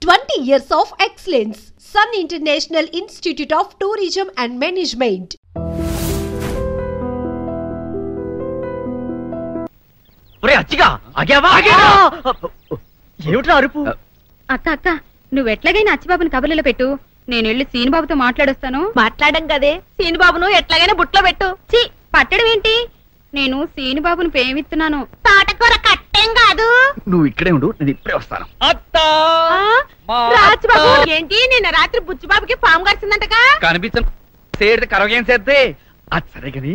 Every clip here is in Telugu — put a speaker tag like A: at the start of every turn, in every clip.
A: 20 years of excellence. Sun International Institute of Tourism and Management.
B: ఏమిట్రా అరుపు?
C: అక్క నువ్వెట్లాగైనా అచ్చిబాబుని కబుర్లలో పెట్టు. నేను వెళ్ళి సీనుబాబుతో మాట్లాడొస్తాను.
D: మాట్లాడం కదే, సీనుబాబును ఎట్లాగైనా బుట్లో పెట్టు.
C: చి పట్టడం ఏంటి? నేను సీనుబాబుని ప్రేమిస్తున్నాను.
D: తోటకూర కట్టేం కాదు.
B: నువ్వు ఇక్కడే ఉండు, నేను ఇప్పుడే వస్తాను.
D: రాజుబాబు ఏంటి నిన్న రాత్రి బుచ్చిబాబుకి పాము కరిచిందంటగా?
B: కనిపించే కరవగేం చేద్దే. అది సరే గాని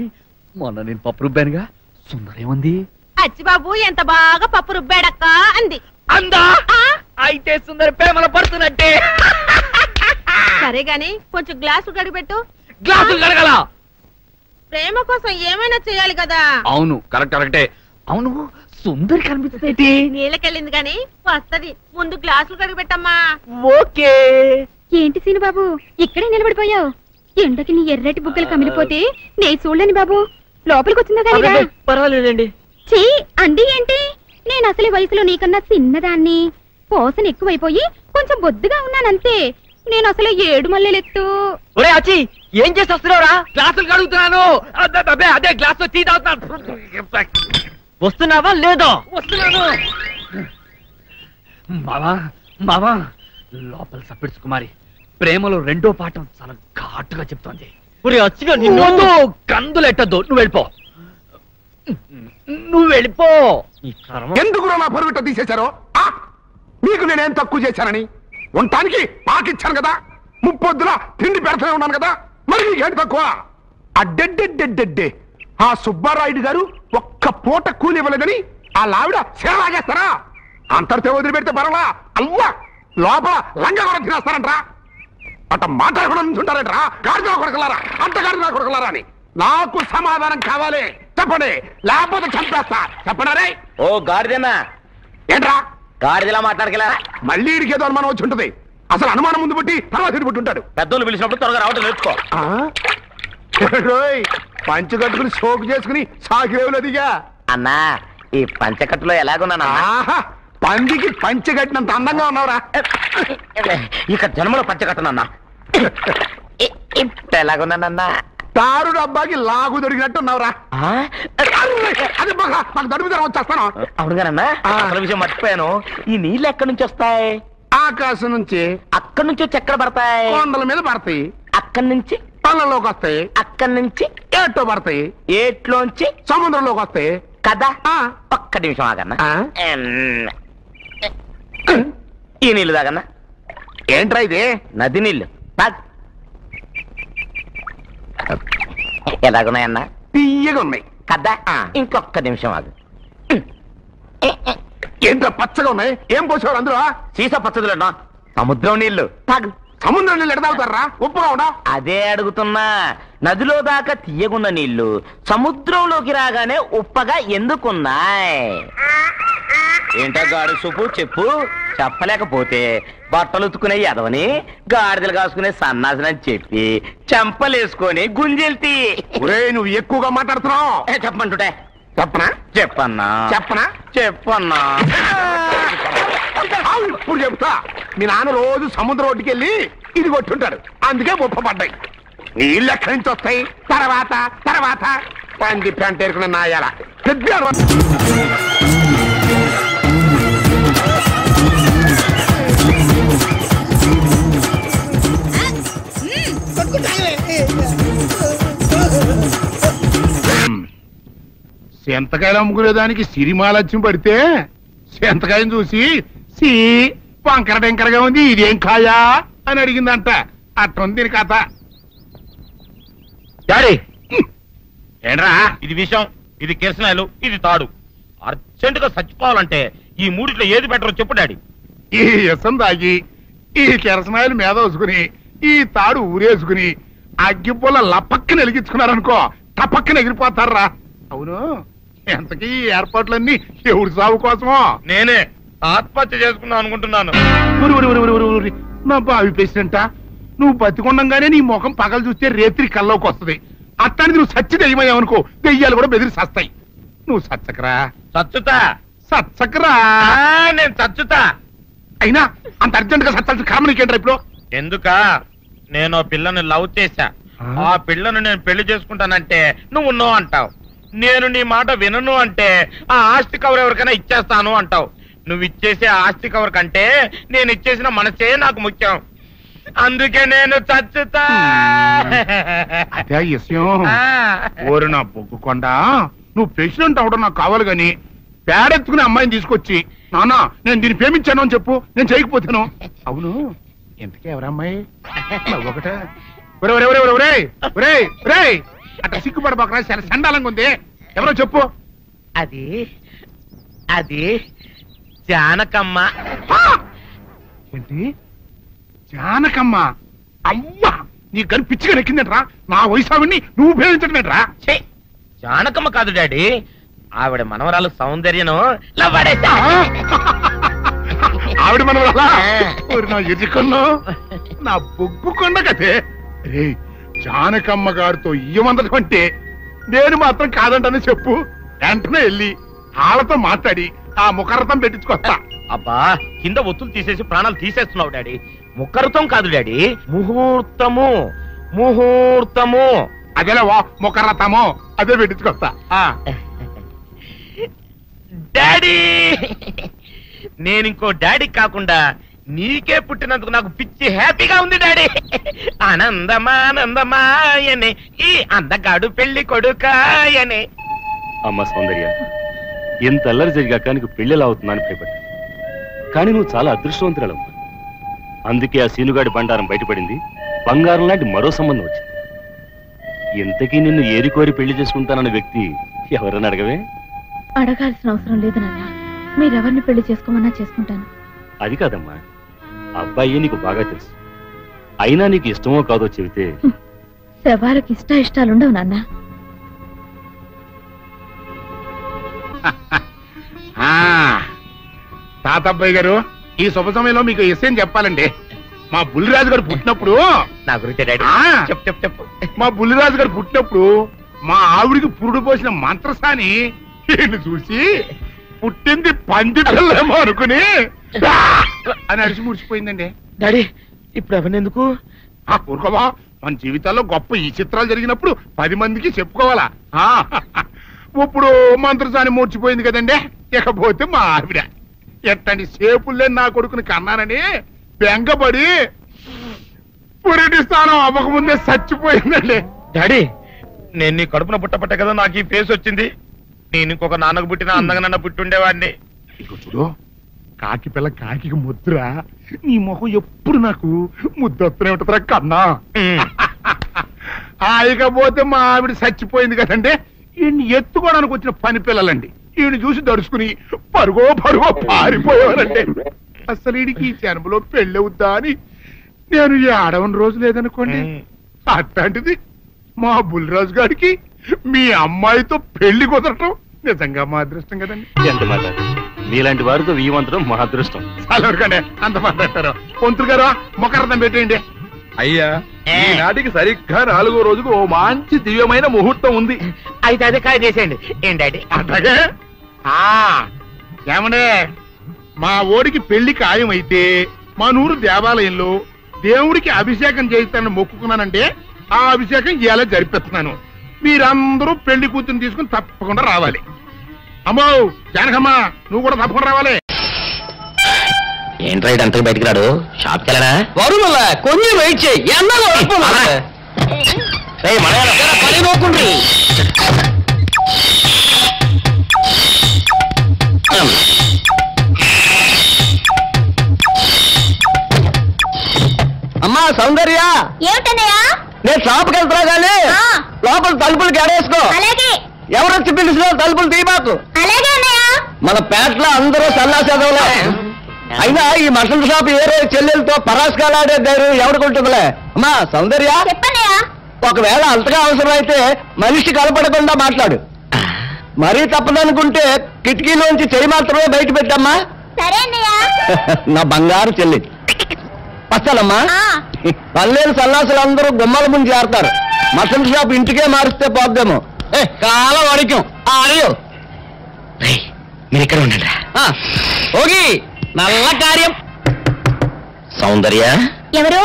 B: మొన్న నేను పప్పు రుబ్బానుగా, సుందరేముంది?
D: అచ్చిబాబు ఎంత బాగా పప్పు రుబ్బాడక్క అంది.
B: అందా? అయితే సుందర ప్రేమలో పడుతున్నట్టే.
D: సరే గాని కొంచెం గ్లాసు గడిపెట్టు.
B: గ్లాసులు కడగల.
D: ప్రేమ కోసం ఏమైనా చేయాలి కదా.
B: అవును కరెక్టే. అవును సుందరి కనిపించదేటి?
D: నీళ్ళకెళ్ళింది గాని వస్తది. ముందు గ్లాసులు కడిగిపెట్టమ్మా.
B: ఓకే.
C: ఏంటి సీనుబాబు ఇక్కడే నిలబడిపోయావు? ఎండకి నీ ఎర్రటి బుగ్గలు కమిలిపోతే నే చూడలేని బాబు. లోపలికి వచ్చిందా కానీ
B: పర్వాలేదండి.
C: చీ అండి ఏంటి? నేను అసలు వయసులో నీకన్నా చిన్నదాన్ని. పోసన ఎక్కువైపోయి కొంచెం బొద్దుగా ఉన్నానంతే. నేను అసలు 7 మల్లెలెత్తు.
B: ఒరే అచ్చి ఏం చేసి వస్తున్నావురా? గ్లాసులు కడుగుతున్నాను. అదే గ్లాస్ టీ తాగుతున్నాను. వస్తున్నావా లేదో? వస్తున్నాను. మావా లోపల సప్పిడ్స్ కుమారి ప్రేమలో రెండో పాఠం చాలా ఘాటుగా చెప్తోంది. కందులెట్టద్దు, నువ్వు వెళ్ళిపో.
E: ఎందుకు నా పొరుగుట తీసేశారో? మీకు నేనేం తక్కువ చేశానని? ఉండటానికి పాకిచ్చాను కదా, ముప్పొద్దున తిండి పెడతానే ఉన్నాను కదా, మరి నీకేంటి తక్కువ? అడ్డెడ్డెడ్డెడ్డెడ్డే ఆ సుబ్బారాయుడు గారు ఒక్క పూట కూలి ఇవ్వలేదని ఆ లావిడ సేలాగేస్తారా? అంతటితో వదిలిపెడితే పర్వాలా, అల్వా లోపల లంగ కూడా తినేస్తారంట్రా. అట్ట మాట్లాడకుండా నుంచుంటారంట్రా. గాడిదలా కొడకలారా, అంత గాడిదలా కొడకలారా అని. నాకు సమాధానం కావాలి, చెప్పండి, లేకపోతే చంపేస్తా. చెప్పండి.
F: ఓ గాడిదేనా?
E: ఏంట్రా
F: గాడిదలా మాట్లాడగలరా?
E: మళ్ళీ ఇడికేదో అనుమానం వచ్చి ఉంటుంది. అసలు అనుమానం ముందు పుట్టి తర్వాత ఇటు పుట్టి ఉంటాడు.
F: పెద్దోళ్ళు పిలిచినప్పుడు త్వరగా రావటం నేర్చుకో.
E: పంచి కట్టుకుని సోకు చేసుకుని సాకిరేవులు అదిగా.
F: అన్నా ఈ పంచకట్టులో ఎలాగున్నా?
E: పందికి పంచె కట్టినంత అందంగా ఉన్నావురా.
F: ఇక జన్మలో పంచకట్టనన్నా. ఇప్పుడు ఎలాగున్నానన్నా?
E: తారు డబ్బాకి లాగు దొరికినట్టు ఉన్నావురా. అది మాకు దడుపు ధర వచ్చేస్తాను.
F: అవునుగానన్నా, అసలు విషయం మర్చిపోయాను. ఈ నీళ్ళు ఎక్కడి నుంచి వస్తాయి?
E: ఆకాశం నుంచి.
F: అక్కడి నుంచి వచ్చి ఎక్కడ పడతాయి?
E: కొండల మీద పడతాయి.
F: అక్కడి నుంచి
E: పళ్ళలోకి వస్తాయి.
F: అక్కడి నుంచి
E: ఏట్లో పడతాయి.
F: ఏట్లోంచి
E: సముద్రంలోకి వస్తాయి
F: కదా. ఒక్క నిమిషం ఆగన్నా. ఈ నీళ్ళు తాగన్నా.
E: ఏంట్రా ఇది?
F: నది నీళ్ళు. ఎలాగున్నాయన్నా?
E: తీయగా ఉన్నాయి
F: కదా. ఇంకొక్క నిమిషం ఆగు.
E: ఏంట్రా పచ్చగా ఉన్నాయి? ఏం పోసేవారు అందులో?
F: సీసా పచ్చదులేనా? సముద్రం నీళ్లు. తాగు.
E: సముద్రం నీళ్ళు ఎక్కడ తాగుతారా? ఉప్పుగా ఉండా?
F: అదే అడుగుతున్నా. నదిలో దాకా తీయగున్న నీళ్లు సముద్రంలోకి రాగానే ఉప్పగా ఎందుకున్నాయి? ఏంటో గాడి సూపు చెప్పు. చెప్పలేకపోతే బట్టలు ఉతుకునే ఎదవని గాడిదలు కాసుకునే సన్నాసనని చెప్పి చెంపలేసుకొని గుంజెల్తి.
E: నువ్వు ఎక్కువగా మాట్లాడుతున్నావు.
F: చెప్పమంటుంటే
E: చెప్పనా?
F: చెప్పన్నా. చెప్పన్నా.
E: ఇప్పుడు చెప్తా. మీ నాన్న రోజు సముద్రం ఒడ్డుకి వెళ్ళి ఇది కొట్టుంటాడు, అందుకే ఉప్ప పడ్డాయి. నీళ్ళు ఎక్కడి నుంచి వస్తాయి? తర్వాత పంది ప్యాంట్ ఏరుకున్న నాయాల సెంతకాయలు అమ్ముకునేదానికి సిరిమాలత్యం పడితే సెంతకాయని చూసి సి వంకర టెంకరగా ఉంది, ఇదేం కాయా అని అడిగిందంట. అట్టుంది దీని కథ.
G: ఏంట్రా ఇది? విషం, ఇది కిరసనాయలు, ఇది తాడు. అర్జెంట్ గా చచ్చిపోవాలంటే ఈ మూడిట్లో ఏది బెటర్ చెప్పు డాడీ.
E: ఈ ఇసం తాగి ఈ కిరసనాయలు మీద వేసుకుని ఈ తాడు ఊరేసుకుని అగ్గిపుల్ల లపక్కన వెలిగించుకున్నారనుకో, టపక్కన ఎగిరిపోతారా. అవును, ఎంతకీ ఈ ఏర్పాట్లన్నీ ఎవరి సాగు కోసమో?
G: నేనే ఆత్మహత్య చేసుకున్నాను అనుకుంటున్నాను.
E: నా బావి పేసినంట. నువ్వు బతికొండంగానే నీ ముఖం పగలు చూస్తే రేత్రి కల్లోకి వస్తుంది. అట్టానికి నువ్వు సచ్చి దెయ్యమయ్యావనుకో, దెయ్యాలు కూడా బెదిరి సస్తాయి. నువ్వు సచ్చకరా.
G: చచ్చుతా.
E: సచ్చకరా.
G: నేను చచ్చుతా.
E: అయినా అంత అర్జెంట్ గా సత్తాల్సిన కర్మ నీకేంట్రా ఇప్పుడు?
G: ఎందుక నేను పిల్లని లవ్ చేశా, ఆ పిల్లను నేను పెళ్లి చేసుకుంటానంటే నువ్వు నో అంటావు. నేను నీ మాట వినను అంటే ఆ ఆస్తి కవర్ ఎవరికైనా ఇచ్చేస్తాను అంటావు. నువ్వు ఇచ్చేసే ఆస్తి కవర్ కంటే నేను ఇచ్చేసిన మనసే నాకు ముఖ్యం. అందుకే నేను చచ్చుతా.
E: అదే విషయం. ఓరు నా బొగ్గుకొండ, నువ్వు ప్రెసిడెంట్ అవడం నాకు కావాలి గాని పేడెత్తుకునే అమ్మాయిని తీసుకొచ్చి నానా నేను దీన్ని ప్రేమించాను అని చెప్పు, నేను చేయకపోతాను. అవును, ఎంతకే ఎవరమ్మాయి? ఒకటే అట్లా సిగ్గుపడబోకరా, చాలా సండాలంగా ఉంది. ఎవరో చెప్పు.
G: అది అది జానకమ్మ.
E: ఏంటి జానకమ్మ? అమ్మా, నీ గని పిచ్చిగా నెక్కిందంట్రా. నా వయసావిని నువ్వు ప్రేమించడమేట్రా?
G: జానకమ్మ కాదు డాడీ, ఆవిడ మనవరాలు సౌందర్యను
E: ఆవిడ మనవరాలా? నా ఎదుకున్నా నా బొగ్గుకొండ కదే. రే, జానకమ్మ గారితో ఇయ్యమందడం అంటే నేను మాత్రం కాదంటని చెప్పు. వెంటనే వెళ్ళి వాళ్ళతో మాట్లాడి ఆ ముఖరథం పెట్టించుకొస్తా.
G: అబ్బా, కింద ఒత్తులు తీసేసి ప్రాణాలు తీసేస్తున్నావు డాడీ. ముఖరథం కాదు డాడీ, ముహూర్తము. ముహూర్తము
E: అదేలా ముఖరథము, అదే పెట్టించుకొస్తా.
G: డాడీ, నేను ఇంకో డాడీ కాకుండా నీకే పుట్టినందుకు నాకు పిచ్చి హ్యాపీగా ఉంది డాడీ. ఆనందమానందమాయనే ఈ అందగాడు పెళ్లి కొడుకాయనే.
H: అమ్మ సౌందర్య, ఎంత అల్లరి జరిగాక నీకు పెళ్లిలా అవుతుందని భయపడ్డా. కానీ నువ్వు చాలా అదృష్టవంతురాలమ్మా. అందుకే ఆ సీనుగాడి బండారం బయటపడింది, బంగారం లాంటి మరో సంబంధం వచ్చింది. ఇంతకీ నిన్ను ఏరికోరి పెళ్లి చేసుకుంటానన్న వ్యక్తి ఎవరని అడగవే?
C: అడగాల్సిన అవసరం లేదు నాన్న, మీరెవరిని పెళ్లి చేసుకోమన్నా చేసుకుంటాను.
H: అది కాదమ్మా, అబ్బాయి నీకు బాగా తెలుసు. అయినా నీకు ఇష్టమో కాదో చెబితే.
C: శవాలకి ఇష్టాలుండవు నాన్న.
E: తాతబ్బాయి గారు, ఈ శుభ సమయంలో మీకు విషయం చెప్పాలండి. మా బుల్లిరాజు గారు పుట్టినప్పుడు
G: నా గురించి డాడీ చెప్పు చెప్పు చెప్పు.
E: మా బుల్లిరాజు గారు పుట్టినప్పుడు మా ఆవిడికి పురుడు పోసిన మంత్రసాని ఈయన చూసి పుట్టింది పంది పిల్లేమో అనుకుని అని అడిచి ముడిచిపోయిందండి.
G: డాడీ, ఇప్పుడు అవన్నీ ఎందుకు?
E: ఊరుకోవా, మన జీవితాల్లో గొప్ప ఈ చిత్రాలు జరిగినప్పుడు 10 మందికి చెప్పుకోవాలా. ఇప్పుడు మంత్రసాని మూర్చిపోయింది కదండి. ఇకపోతే మా ఆవిడ ఎట్టండి సేపుల్లే నా కొడుకుని కన్నానని బెంగపడి పురిటి స్థానం అవ్వకముందే చచ్చిపోయిందండి.
G: డాడీ, నేను నీ కడుపున పుట్టపట్టే కదా నాకు ఈ ఫేస్ వచ్చింది. నేను ఇంకొక నాన్నకు పుట్టిన అందంగా నన్ను పుట్టుండేవాడిని.
E: ఇక చూడు, కాకి పిల్ల కాకి ముద్దురా, నీ మొహం ఎప్పుడు నాకు ముద్దొత్తనే ఉంటుందిరా కన్నా. ఇకపోతే మా ఆవిడ చచ్చిపోయింది కదండి. ఈయన్ని ఎత్తుకోవడానికి వచ్చిన పని పిల్లలండి ఈయన చూసి దడుచుకుని పరుగో పారిపోయేవారండి. అసలు ఈడికి ఈ జన్మలో పెళ్ళవుద్దా అని నేను ఆడవని రోజు లేదనుకోండి. అట్లాంటిది మా బుల్లిరాజు గారికి మీ అమ్మాయితో పెళ్లి కుదరటం నిజంగా మా అదృష్టం కదండి.
H: ఎంత మాట, మీలాంటి వారితో వీయమంతరం మా అదృష్టం.
E: చాలవరకండి అంత మాట్లాడతారు. పొంతులు గారు మొకరథం పెట్టేయండి.
I: అయ్యా, ఈనాటికి సరిగ్గా 4వ రోజుకు ఓ మంచి దివ్యమైన ముహూర్తం ఉంది.
G: అయితే అదే కాయ చేసేయండి. ఏం డాడీ?
E: అట్లాగే. ఏమండే, మా ఓడికి పెళ్లి ఖాయమైతే మా నూరు దేవాలయంలో దేవుడికి అభిషేకం చేయిస్తానని మొక్కుకున్నానంటే ఆ అభిషేకం ఇలా జరిపిస్తున్నాను. మీరందరూ పెళ్లి కూతురు తీసుకుని తప్పకుండా రావాలి. అమ్మో జానకమ్మ, నువ్వు కూడా తప్పకుండా రావాలి.
B: ఏంట్రా అంతా బయటికి రాడు? షాప్కి వెళ్ళనా?
F: కొంచెం వెయిట్ చేయి. అమ్మా సౌందర్య,
C: ఏమిటన్నయ్యా?
F: నేను షాప్కి వెళ్తున్నా కానీ లోపల తలుపులు గడేసుకో.
C: అలాగే.
F: ఎవరొచ్చి పిలిచినా తలుపులు తీయబాకు.
C: అలాగే అన్నయ్య.
F: మన పేటలో అందరూ సన్నాసేదవులే. అయినా ఈ మటన్ షాప్ ఏ రోజు చెల్లెలతో పరాస్కాలాడే ధైర్యం ఎవరికుంటుందిలే. అమ్మా సౌందర్య,
C: చెప్పన్నయ్యా.
F: ఒకవేళ అంతగా అవసరమైతే మనిషి కనపడకుండా మాట్లాడు. మరీ తప్పదనుకుంటే కిటికీలోంచి చెయ్యి మాత్రమే బయట పెట్టమ్మా.
C: సరే అన్నయ్య.
F: నా బంగారు చెల్లి. వస్తానమ్మా. పల్లెలు సన్నాసులు అందరూ గుమ్మల ముందు చేరతారు. మటన్ షాప్ ఇంటికే మారిస్తే పోద్దేమో. కాలం అడిగాం అడియో.
B: మీరు ఇక్కడ ఉండండి.
F: ఓగి నల్ల కార్యం. సౌందర్య
C: ఎవరు?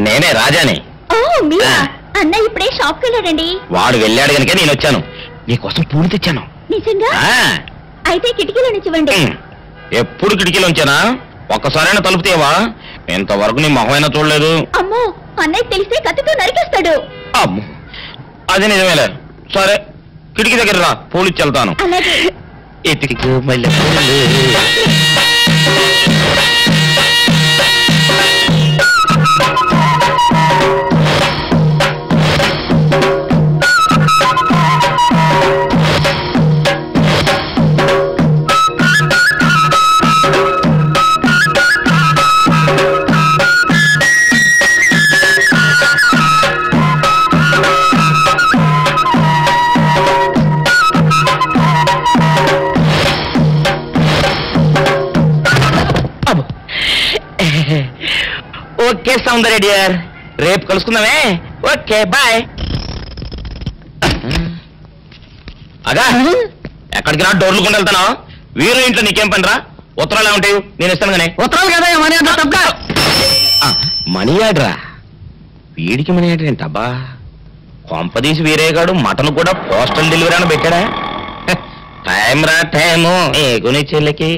F: నేనే రాజాని.
C: ఓ మీరా? అన్న ఇప్పుడే షాప్ కి వెళ్ళాడండి.
F: వాడు వెళ్ళాడు కనుక నేను వచ్చాను. నీకోసం పూలు తెచ్చాను.
C: నిజంగా? అయితే కిటికీలో నుంచి ఇవ్వండి.
F: ఎప్పుడు కిటికీలో ఉంచానా? ఒక్కసారైనా తలుపు తీయవా? ఇంతవరకు నీ మొహమైనా చూడలేదు.
C: అమ్మో, అన్నయ్య తెలిస్తే కత్తితో నరికేస్తాడు.
F: అమ్మో, అది నిజమేలే. సరే, కిటికీ దగ్గర రా, పూలు ఇచ్చి వెళ్తాను.
C: అలాగే.
F: ఎతికి మళ్ళీ ఓకే సౌందర్య డియర్, రేపు కలుసుకుందామే. Okay bye. అగా ఎక్కడికి రా, డోర్లు కొండ వెళ్తాను. వీరు ఇంట్లో నీకేం పని రా? ఉత్తరాలు ఏమంటాయి? నేను ఇస్తాను కానీ. ఉత్తరాలు కదా మనీ ఆర్డరా? వీడికి మనీ ఆర్డర్ ఏంటబ్బా? కొంపదీసి వీరేగాడు మటన్ కూడా పోస్టల్ డెలివరీ అని పెట్టాడా? టైం రా టైము నీ చెల్లెకి.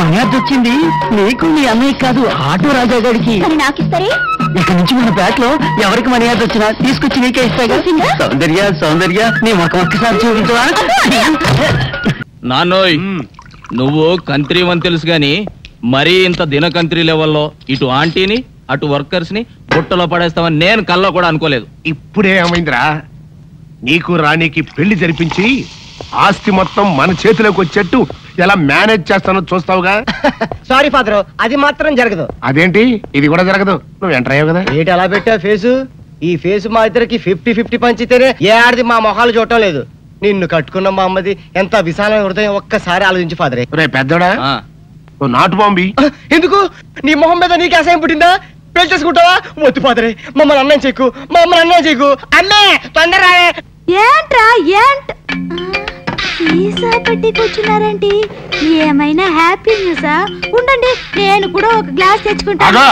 B: మర్యాద వచ్చింది నీకు, నీ అన్నయ్య కాదు, ఆటో రాజా గారికి.
C: నాకు ఇస్తారే?
B: ఇక్కడ నుంచి మన బ్యాట్ లో ఎవరికి మర్యాద వచ్చినా తీసుకొచ్చి నీకే ఇస్తాగా. సౌందర్య సౌందర్య, నీ ముఖం ఒక్కసారి చూపించవా?
J: నాన్నోయ్, నువ్వు కంత్రి అని తెలుసు గాని మరీ ఇంత దినకంత్రి లెవెల్లో ఇటు ఆంటీని అటు వర్కర్స్ ని బుట్టలో పడేస్తామని నేను కల్లో కూడా అనుకోలేదు.
E: ఇప్పుడే ఏమైందిరా, నీకు రాణికి పెళ్లి జరిపించి ఆస్తి మొత్తం మన చేతిలోకి వచ్చేట్టు ఎలా మేనేజ్ చేస్తానో చూస్తావుగా.
B: సారీ ఫాదర్, అది మాత్రం జరగదు.
E: అదేంటి, ఇది కూడా జరగదు? నువ్వు ఎంటర్ అయ్యావు కదా.
B: ఏంటి అలా పెట్టా ఫేసు? ఈ ఫేసు మా ఇద్దరికి 50-50 పంచితేనే ఏ ఆడిది మా మొహాలు చూడటం లేదు. నిన్ను కట్టుకున్న మా అమ్మది ఎంత విశాలమైన హృదయం, ఒక్కసారి ఆలోచించి ఫాదరే.
E: రే పెద్దోడా, నాటు బాంబి.
B: ఎందుకు? నీ మొహం మీద నీకు అసహ్యం పుట్టిందా? పెళ్లి చేసుకుంటావా? వద్దు ఫాదరే, మమ్మల్ని అన్నం చెక్కు, మా అమ్మని అన్నం చెక్కు. అన్నే తొందర.
C: ఏంట్రా ఏంట్ సీసా పెట్టి కూర్చున్నారంటే ఏమైనా హ్యాపీ న్యూసా? ఉండండి, నేను కూడా ఒక గ్లాస్ తెచ్చుకుంటాను.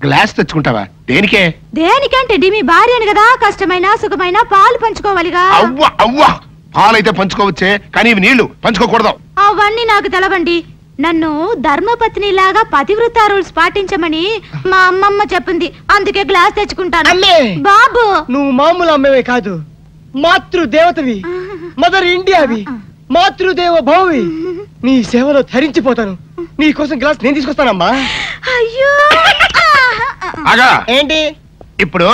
E: గ్లాస్ తెచ్చుకుంటావా? దేనికే?
C: దేనికంటే మీ భార్యని కదా, కష్టమైన సుఖమైన పాలు పంచుకోవాలిగా.
E: అవ్వా అవ్వా, పాలైతే పంచుకోవచ్చే, కానీ ఇవి నీళ్లు పంచుకోకూడదు.
C: అవన్నీ నాకు తెలవండి. నన్ను ధర్మపత్ని లాగా పతివ్రత రూల్స్ పాటించమని మా అమ్మమ్మ చెప్పింది, అందుకే గ్లాస్ తెచ్చుకుంటాను. బాబు,
B: నువ్వు మామూలు అమ్మవే కాదు, మాతృదేవతవి, మదర్ ఇండియావి, మాతృదేవ భౌవి. నీ సేవలో ధరించిపోతాను. నీ కోసం గ్లాస్ నేను తీసుకొస్తానమ్మా.
C: అయ్యో
B: ఏంటి
E: ఇప్పుడు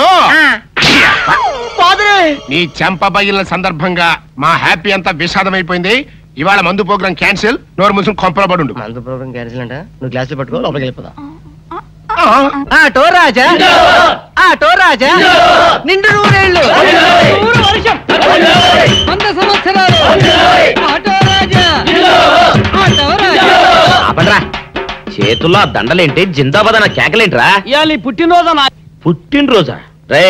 E: నీ చెంప పగిలిన సందర్భంగా మా హ్యాపీ అంతా విషాదమైపోయింది. ఇవాళ మందు ప్రోగ్రాం క్యాన్సిల్. నోరు మూసుకుని కొంపలో పడుండు.
B: మందు ప్రోగ్రాం క్యాన్సిల్ అంట. నువ్వు గ్లాసులు పట్టుకో, లోపలికి వెళ్ళిపోదా. ఆటో రాజా, ఆటో రాజా, నిండు నూరేళ్ళు, 100 వర్షం, 100 సంవత్సరాలు. ఆటో రాజా, ఆటో రాజా.
F: చేతుల్లో దండలేంటి, జిందాబాద్ అన్న కేకలేంట్రా?
B: ఇవాళ పుట్టినరోజా?
F: పుట్టినరోజా? రే,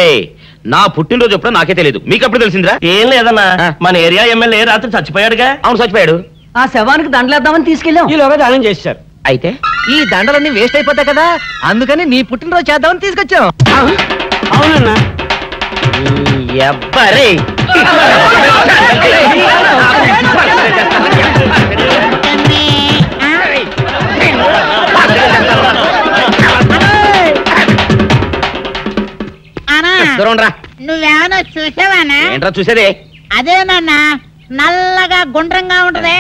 F: నా పుట్టినరోజు ఎప్పుడో నాకే తెలియదు, మీకు ఎప్పుడు తెలిసిందిరా?
B: ఏం లేదన్నా, మన ఏరియా ఎమ్మెల్యే రాత్రి చచ్చిపోయాడుగా.
F: అవును, చచ్చిపోయాడు.
B: ఆ శవానికి దండలేద్దామని తీసుకెళ్ళాం. ఈలోగా దానం చేశారు.
F: అయితే
B: ఈ దండలన్నీ వేస్ట్ అయిపోతాయి కదా, అందుకని నీ పుట్టినరోజు చేద్దామని తీసుకొచ్చాం. అవునన్నా.
F: ఎవ్వరే
D: నువ్వేమన్నా చూసావానా?
F: ఏంట్రా చూసేది?
D: అదేనన్నా, నల్లగా గుండ్రంగా ఉంటది,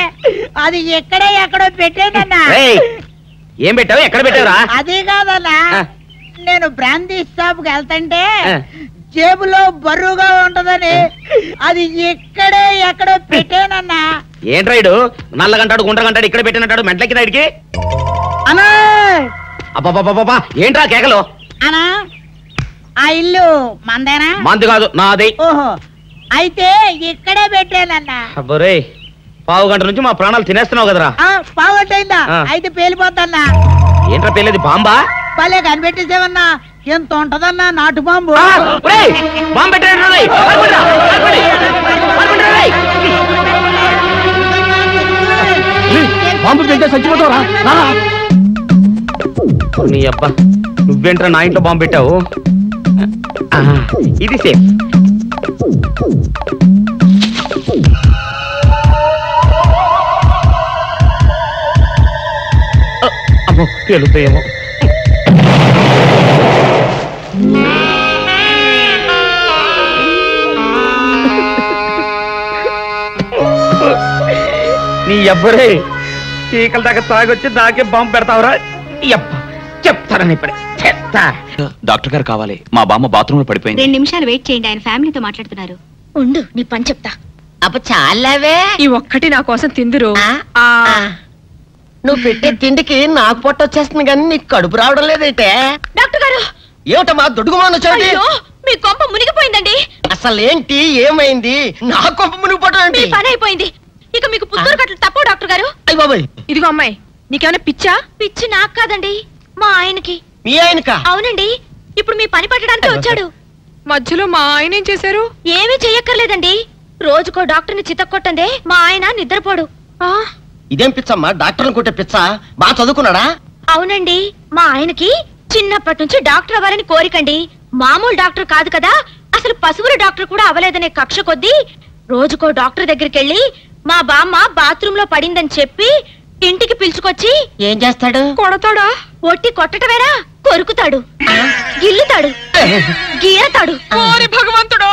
D: అది ఎక్కడో పెట్టేనన్నా.
F: ఏం పెట్టావు? ఎక్కడ పెట్టావురా?
D: అది కాదన్నా, నేను బ్రాందీ షాప్ కి వెళ్తుంటే జేబులో బరువుగా ఉంటదని అది ఎక్కడో పెట్టానన్నా.
F: ఏంట్రా ఇడు నల్లగంటాడు గుండ్రగంటాడు ఇక్కడ పెట్టినట్టాడు మెంట్లకి ఇడికి?
D: అన్నా
F: అబ్బాబాబాబా, ఏంట్రా కేకలు?
D: అన్నా, ఆ ఇల్లు మందేనా?
F: మంది కాదు, నాది.
D: ఓహో, అయితే ఇక్కడే పెట్టానన్నా.
F: అబ్బరే, పావు గంట నుంచి మా ప్రాణాలు తినేస్తున్నావు కదరా.
D: పావుగంట అయిందా? అయితే పేలిపోద్దన్నా.
F: ఏంట్రా పేలేది? బాంబా?
D: పల్లె కనిపెట్టేసేవన్నా, ఎంత ఉంటదన్నా నాటు బాంబు.
F: బాంబు పెట్టాడు.
B: బాంబు పెడితే చచ్చిపోతావరా?
F: నీ అబ్బా నువ్వేంట్రా నా ఇంట్లో బాంబు పెట్టావు? ఇది సేఫ్. అమ్మో పేలుతాయేమో. నీ అబ్బరే చీకల దాకా తాగొచ్చి నాకే బాంబు పెడతావురా? చెప్తారని ఇప్పుడే చెప్తా.
J: డాక్టర్ గారు కావాలి, మా బామ్మ బాత్రూమ్ లో పడిపోయింది.
C: 2 నిమిషాలు వెయిట్ చేయండి, ఆయన ఫ్యామిలీతో మాట్లాడుతున్నారు. ఉండు, నీ పని చెప్తా.
D: అబ్బ చాలావే,
K: ఈ ఒక్కటి నా కోసం తిందురు.
D: నువ్వు పెట్టే తిండికి నాకు పొట్ట వచ్చేస్తుంది కానీ నీకు కడుపు రావడం లేదైతే.
C: డాక్టర్ గారు,
D: ఏమిటమ్మా దుడుగుమానొచ్చాడు?
C: మీ కొంప మునిగిపోయిందండి.
D: అసలు ఏంటి, ఏమైంది? నా కొంప మునిగిపోవడం ఏంటి?
C: పని అయిపోయింది. ఇక మీకు పుత్తూరు కట్టలు తప్పవు డాక్టర్ గారు.
D: అయ్య బాబాయ్,
K: ఇదిగో అమ్మాయి, నీకేమైనా పిచ్చా?
C: పిచ్చి నాకు కాదండి, మా ఆయనకి.
D: మీ ఆయనకా?
C: అవునండి, ఇప్పుడు మీ పని పట్టడానికి వచ్చాడు.
K: మధ్యలో మా ఆయన ఏం చేశారు?
C: ఏమీ చెయ్యక్కర్లేదండి, రోజుకో డాక్టర్ని చితక్కొట్టందే మా ఆయన నిద్రపోడు.
D: ఇదేం పిచ్చమ్మా, డాక్టర్ని కొట్టే పిచ్చ? బాగా చదువుకున్నాడా?
C: అవునండి, మా ఆయనకి చిన్నప్పటి నుంచి డాక్టర్ అవ్వాలని కోరికండి. మామూలు డాక్టర్ కాదు కదా, అసలు పశువుల డాక్టర్ కూడా అవ్వలేదనే కక్ష కొద్దీ రోజుకో డాక్టర్ దగ్గరికి వెళ్ళి మా బామ్మ బాత్రూమ్ లో పడిందని చెప్పి ఇంటికి పిలుచుకొచ్చి
D: ఏం చేస్తాడు?
C: కొడతాడా? ఒట్టి కొట్టటమేరా, కొరుకుతాడు, గిల్లుతాడు, గీరతాడు.
K: ఓరి భగవంతుడు,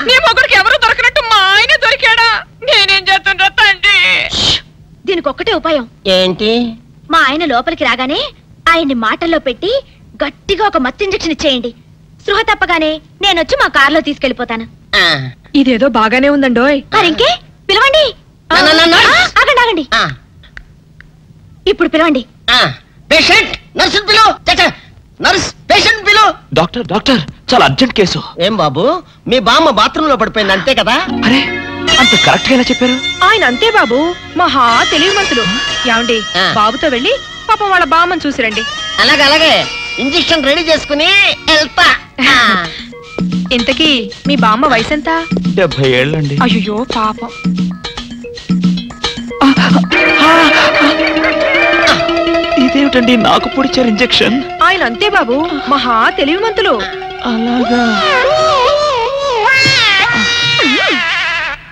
K: నీ మొగుడికి ఎవరు దొరకనట్టు మా ఆయన దొరికాడా? నేనేం చేస్తుండ్రా తండ్రి?
C: దీనికి ఒక్కటే ఉపాయం.
D: ఏంటి?
C: మా ఆయన లోపలికి రాగానే ఆయన్ని మాటల్లో పెట్టి గట్టిగా ఒక మత్తు ఇంజెక్షన్ ఇచ్చేయండి. స్పృహ తప్పగానే నేనొచ్చి మా కారులో తీసుకెళ్లిపోతాను.
K: ఇదేదో బాగానే ఉందండోయ్.
C: మరింకే పిలవండి. ఆగండి ఆగండి, ఇప్పుడు పిలవండి.
D: పేషెంట్ నర్సు పిలు. నర్స్ పేషెంట్ పిలు.
J: డాక్టర్ డాక్టర్, చాలా అర్జెంట్ కేసు.
D: ఏం బాబు, మీ బామ్మ బాత్రూమ్ లో పడిపోయింది అంతే కదా?
J: అరే, అంత కరెక్ట్ గా ఎలా చెప్పారు?
K: ఆయన అంతే బాబు, మహా తెలివిమంతులు. ఏమండి, బాబుతో వెళ్ళి పాపం వాళ్ళ బామ్మని చూసిరండి.
D: అలాగే ఇంజెక్షన్ రెడీ చేసుకుని వెళ్తా.
K: ఇంతకీ మీ బామ్మ వయసు ఎంత?
J: 70 ఏళ్ళండి.
K: అయ్యో పాపం.
J: ఇదేమిటండి నాకు పొడిచారు ఇంజెక్షన్?
K: ఆయన అంతే బాబు, మహా తెలివిమంతులు.
J: అలాగా?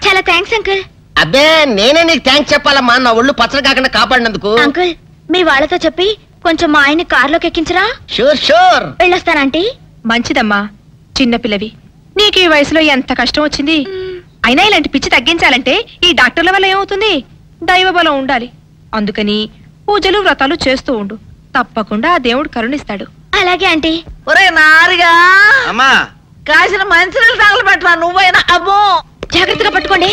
C: చాలా థ్యాంక్స్ అంకుల్.
D: అబ్బే, నేనే నీకు థ్యాంక్స్ చెప్పాలమ్మా, నా ఒళ్ళు పచ్చడి కాకుండా కాపాడినందుకు.
C: అంకుల్, మీ వాళ్ళతో చెప్పి కొంచెం మా ఆయన్ని కారులోకి ఎక్కించరా?
D: Sure sure.
C: వెళ్ళొస్తానంటీ.
K: మంచిదమ్మా, చిన్నపిల్లవి, నీకు ఈ వయసులో ఎంత కష్టం వచ్చింది. అయినా ఇలాంటి పిచ్చి తగ్గించాలంటే ఈ డాక్టర్ల వల్ల ఏమవుతుంది? దైవ బలం ఉండాలి. అందుకని పూజలు వ్రతాలు చేస్తూ ఉండు, తప్పకుండా ఆ దేవుడు కరుణిస్తాడు.
C: అలాగే ఆంటీ.
D: ఒరే నారిగా,
F: అమ్మా
D: కాసిన మంచినీళ్ళు తగలబెట్టరా నువ్వైనా. అబ్బో,
C: జాగ్రత్తగా పట్టుకోండి.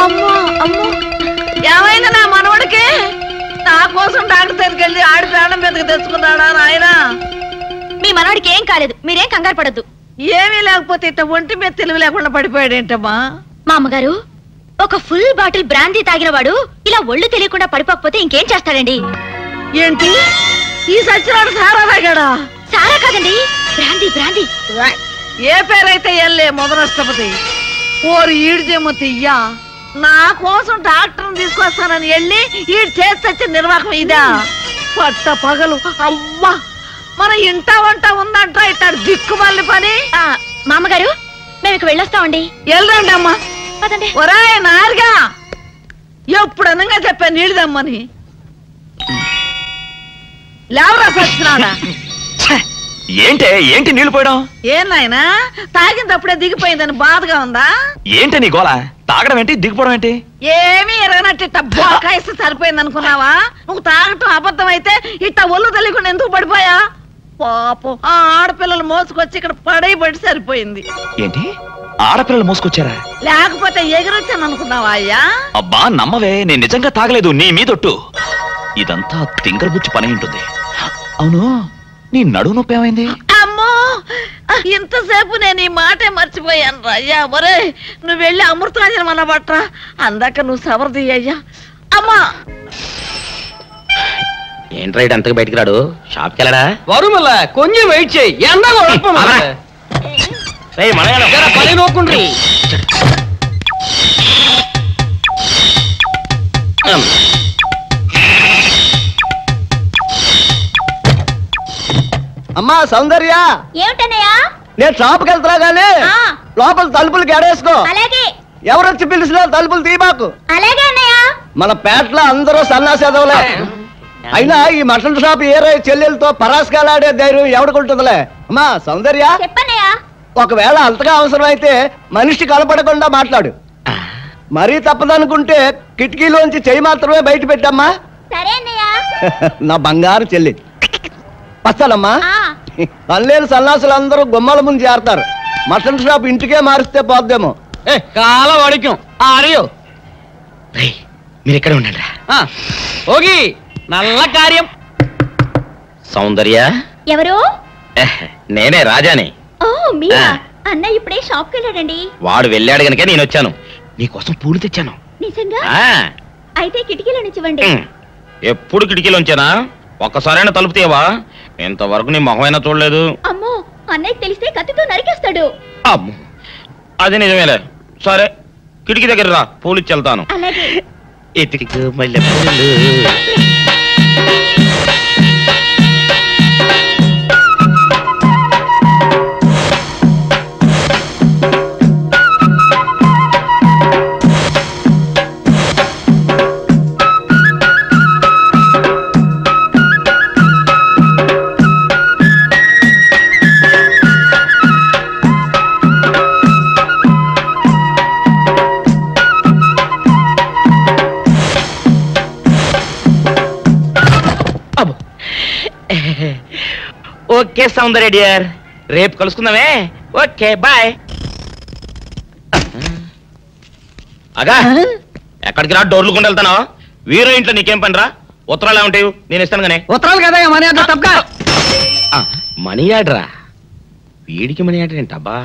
C: అమ్మో అమ్మో,
D: ఏమైంది నా మనవడికి? నా కోసం డాక్టర్ దగ్గరికి వెళ్ళి ఆడి ప్రాణం మీదకి తెచ్చుకున్నాడా నాయన?
C: మీ మనవాడికి ఏం కాలేదు, మీరేం కంగారు పడద్దు.
D: ఏమీ లేకపోతే ఇట్ట ఒంటి మీద తెలివి లేకుండా పడిపోయాడేంటమ్మా?
C: మా అమ్మగారు, ఒక ఫుల్ బాటిల్ బ్రాందీ తాగిన వాడు ఇలా ఒళ్ళు తెలియకుండా పడిపోకపోతే ఇంకేం చేస్తాడండి?
D: ఏంటి, ఈ సచ్చినాడు సారా తాగాడా?
C: సారా కాదండి, బ్రాందీ బ్రాందీ.
D: ఏ పేరైతే ఎల్లే మొదలష్టపతి. ఓరు ఈడిదేమో తియ్యా, నా కోసం డాక్టర్ని తీసుకొస్తానని వెళ్ళి ఈడు చేసి నిర్వాహకం ఇదా? పట్ట పగలు అమ్మా, మన ఇంట వంట ఉందంట ఇట్టాడు దిక్కుమల్లి పని.
C: మామగారు, మేము ఇక వెళ్ళొస్తామండి.
D: వెళ్ళండి అమ్మా.
C: పదండి.
D: ఒరే నారుగా, ఎప్పుడు అనగా చెప్పాను నీళ్ళదమ్మని. లేవరా సచ్చినాడా?
J: ఏంటి నీళ్లు పోయడం?
D: ఏం నాయనా, తాగినప్పుడే దిగిపోయిందని బాధగా ఉందా?
J: ఏంటి నీ గోళ? తాగడం ఏంటి, దిగిపోవడం ఏంటి?
D: ఏమీ ఎరగనట్టు ఇట్ట బోకాయిస్తే సరిపోయింది అనుకున్నావా? నువ్వు తాగటం అబద్ధం అయితే ఇట్ట ఒళ్ళు తెలియకుండా ఎందుకు పడిపోయా? పాపం, ఆ ఆడపిల్లలు మోసుకొచ్చి ఇక్కడ పడి సరిపోయింది.
J: ఏంటి, ఆడపిల్లలు మోసుకొచ్చారా?
D: లేకపోతే ఎగిరొచ్చాను అనుకున్నావా అయ్యా?
J: అబ్బా నమ్మవే, నేను నిజంగా తాగలేదు, నీ మీదొట్టు. ఇదంతా తింగరబుచ్చి పని ఉంటుంది. అవును, నీ నడువు నొప్పి ఏమైంది?
D: అమ్మో, ఇంతసేపు నేను ఈ మాటే మర్చిపోయాను రా అయ్యా. ఒరే, నువ్వు వెళ్ళి అమృతాంజనం అన్న బట్రా, అందాక నువ్వు సవరది అయ్యా. అమ్మా,
F: ఏంట్రా ఇటు అంతకు బయటికి రాడు? షాప్కి వెళ్ళడా?
B: వరుమల్ల కొంచెం వెయిట్ చేయి. పని నోకుండ్రి.
F: అమ్మా సౌందర్య,
C: ఏమిటన్నయ్యా?
F: నేను షాప్కి వెళ్తున్నా గానీ లోపల తలుపులు గడేసుకో.
C: అలాగే.
F: ఎవరొచ్చి పిలిచినా తలుపులు తీబాకు.
C: అలాగే అన్నయ్య.
F: మన పేటలో అందరూ సన్నాసేదవులే. అయినా ఈ మటన్ షాప్ ఏరే చెల్లెలతో పరాస్కాలాడే ధైర్యం ఎవడుకుంటుందిలే. అమ్మా సౌందర్య,
C: చెప్పన్నయ్యా.
F: ఒకవేళ అంతగా అవసరం అయితే మనిషి కనపడకుండా మాట్లాడు. మరీ తప్పదనుకుంటే కిటికీలోంచి చెయ్యి మాత్రమే బయట పెట్టమ్మా.
C: సరే అన్నయ్య.
F: నా బంగారు చెల్లి. వస్తానమ్మా. పనిలేని సన్నాసులు అందరూ గుమ్మల ముందు చేరతారు. మటన్ షాప్ ఇంటికే మారిస్తే పోద్దేమో.
J: కాల వాడికం ఆరియో
L: మీరు ఇక్కడే ఉండండి.
J: ఓగి నల్ల కార్యం.
L: సౌందర్య,
C: ఎవరు?
L: నేనే రాజాని.
C: ఓ మీరా? అన్న ఇప్పుడే షాప్కి వెళ్ళాడండి.
L: వాడు వెళ్ళాడు గనుక నేను వచ్చాను. నీకోసం పూలు తెచ్చాను.
C: నిజంగా? అయితే కిటికీలో నిచ్చివ్వండి.
L: ఎప్పుడు కిటికీలోంచేనా? ఒక్కసారైనా తలుపు తీయవా? ఇంతవరకు నీ మొహమైనా చూడలేదు.
C: అమ్మో, అన్నయ్య తెలిస్తే కత్తితో నరికేస్తాడు.
L: అమ్మో, అది నిజమేలే. సరే, కిటికీ దగ్గర రా, పూలు ఇచ్చి వెళ్తాను.
C: అలాగే.
L: ఎతికి మల్లె పూలు. ఓకే సౌందర్య డియర్, రేపు కలుసుకుందామే. Okay bye. అగా ఎక్కడికి రా? డోర్లు కొండ వెళ్తానా? వీరో ఇంట్లో నీకేం పని రా? ఉత్తరాలు ఏమంటాయి? నేను ఇస్తాను గానే.
B: ఉత్తరాలు కదా మనీ ఆర్డర్ తప్ప.
L: మనీ ఆర్డరా? వీడికి మనీ ఆర్డర్ ఏంటబ్బా?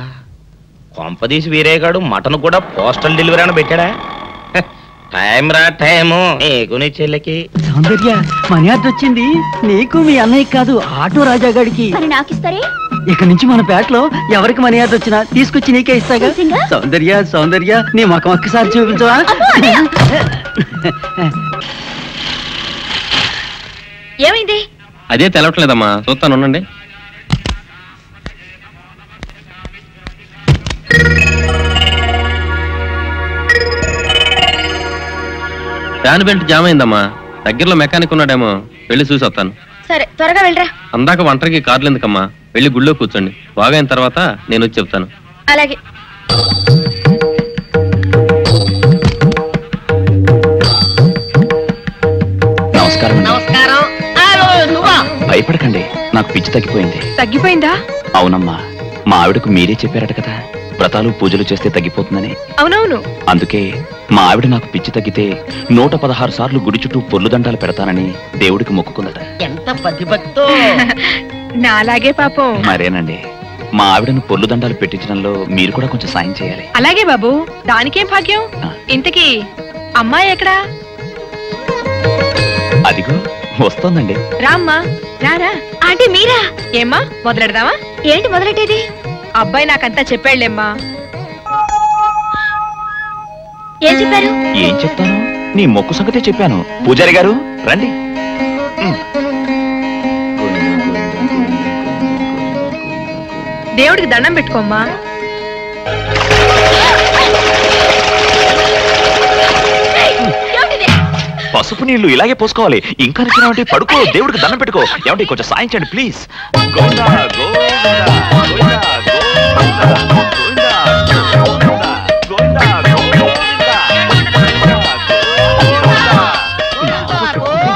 L: కొంపదీసి వీరేగాడు మటన్ కూడా పోస్టల్ డెలివరీ అని పెట్టాడా? టైం రా టైము నీకు నీ చెల్లెకి.
B: సౌందర్య, మనీ ఆర్డర్ వచ్చింది. నీకు మీ అన్నయ్య కాదు, ఆటో రాజా గాడికి.
C: నాకిస్తారే?
B: ఇక నుంచి మన పేటలో ఎవరికి మనీ ఆర్డర్ వచ్చినా తీసుకొచ్చి నీకే ఇస్తాగా. సౌందర్య సౌందర్య, నీ ముఖం ఒక్కసారి చూపించవా?
C: ఏమైంది?
J: అదే తెలవట్లేదమ్మా, చూస్తాను ఉండండి. ఫ్యాన్ బెల్ట్ జామ్ అయిందమ్మా. దగ్గరలో మెకానిక్ ఉన్నాడేమో, వెళ్ళి చూసి వస్తాను.
C: సరే, త్వరగా వెళ్ళరా.
J: అందాక వంటకి కార్లు ఎందుకమ్మా, వెళ్ళి గుళ్ళో కూర్చోండి. బాగా అయిన తర్వాత నేను వచ్చి చెప్తాను.
C: అలాగే.
L: నమస్కారం.
D: నమస్కారం.
L: భయపడకండి, నాకు పిచ్చి తగ్గిపోయింది.
K: తగ్గిపోయిందా?
L: అవునమ్మా, మా ఆవిడకు మీరే చెప్పారట కదా, వ్రతాలు పూజలు చేస్తే తగ్గిపోతుందని.
K: అవునవును.
L: అందుకే మా ఆవిడ నాకు పిచ్చి తగ్గితే 116 సార్లు గుడి చుట్టూ పొర్లు దండాలు పెడతానని దేవుడికి మొక్కుకుందట.
D: ఎంత పతిభక్తో.
K: నాలాగే పాపం.
L: మరేనండి, మా ఆవిడను పొర్లు దండాలు పెట్టించడంలో మీరు కూడా కొంచెం సాయం చేయాలి.
K: అలాగే బాబు, దానికేం భాగ్యం. ఇంతకీ అమ్మాయి ఎక్కడా?
L: అదిగో వస్తోందండి.
K: రామ్మా, రారా.
C: అంటే మీరా?
K: ఏమ్మా, మొదలెడదామా?
C: ఏంటి మొదలెట్టేది?
K: అబ్బాయి నాకంతా చెప్పాడులేమ్మా.
C: ఏం చెప్పారు?
L: ఏం చెప్తాను, నీ మొక్కు సంగతే చెప్పాను. పూజారి గారు రండి.
K: దేవుడికి దండం పెట్టుకోమ్మా.
L: పసుపు నీళ్లు ఇలాగే పోసుకోవాలి. ఇంకా నచ్చినావంటే పడుకో, దేవుడికి దండం పెట్టుకో. ఏమంటే కొంచెం సాయం చేయండి ప్లీజ్.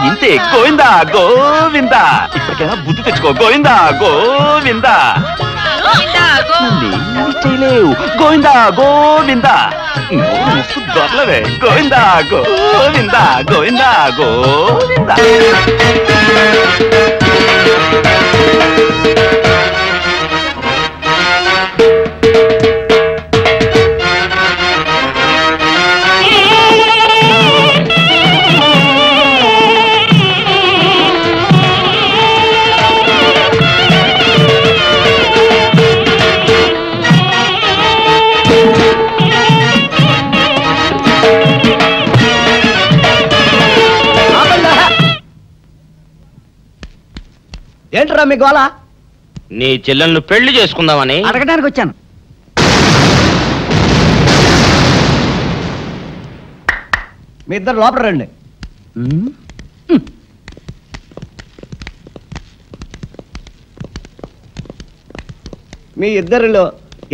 L: ఇంతే, గోవిందా గోవిందా. ఇప్పటికైనా బుద్ధి తెచ్చుకో. గోవిందా గోవిందా. చేయలేవు. గోవిందా గోవిందా. దొరలవే. గోవిందా గోవిందా గోవిందా గోవిందా.
F: ఏంట్రా మీ గోళ?
L: నీ చెల్లెలను పెళ్లి చేసుకుందామని
B: అడగడానికి వచ్చాను. మీ ఇద్దరు లోపల రండి. మీ ఇద్దరిలో